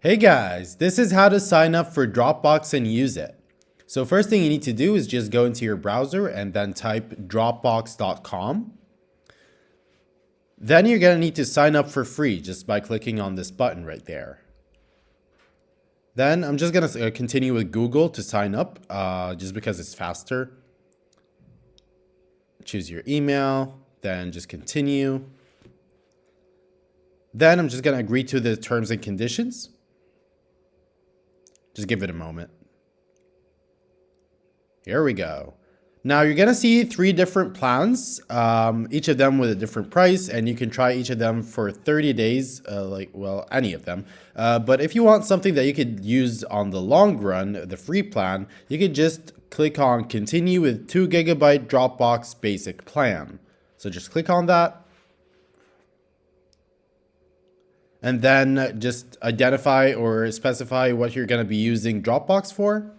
Hey guys, this is how to sign up for Dropbox and use it. So first thing you need to do is just go into your browser and then type dropbox.com. Then you're going to need to sign up for free just by clicking on this button right there. Then I'm just going to continue with Google to sign up just because it's faster. Choose your email, then just continue. Then I'm just going to agree to the terms and conditions. Just give it a moment. Here we go. Now you're going to see 3 different plans, each of them with a different price, and you can try each of them for 30 days, any of them. But if you want something that you could use on the long run, the free plan, you could just click on continue with 2 GB Dropbox basic plan. So just click on that. And then just identify or specify what you're going to be using Dropbox for.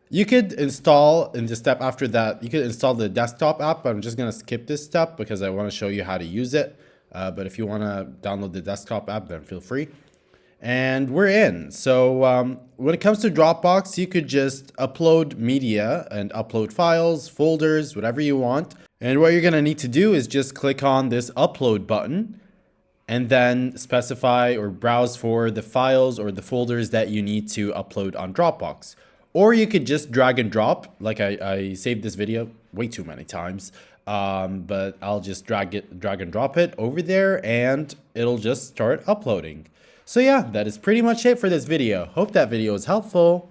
You could install, in the step after that, you could install the desktop app. But I'm just going to skip this step because I want to show you how to use it. But if you want to download the desktop app, then feel free. And we're in. So when it comes to Dropbox, you could just upload media and upload files, folders, whatever you want. And what you're going to need to do is just click on this upload button and then specify or browse for the files or the folders that you need to upload on Dropbox. Or you could just drag and drop, like I saved this video way too many times, but I'll just drag and drop it over there and it'll just start uploading. So yeah, that is pretty much it for this video. Hope that video was helpful.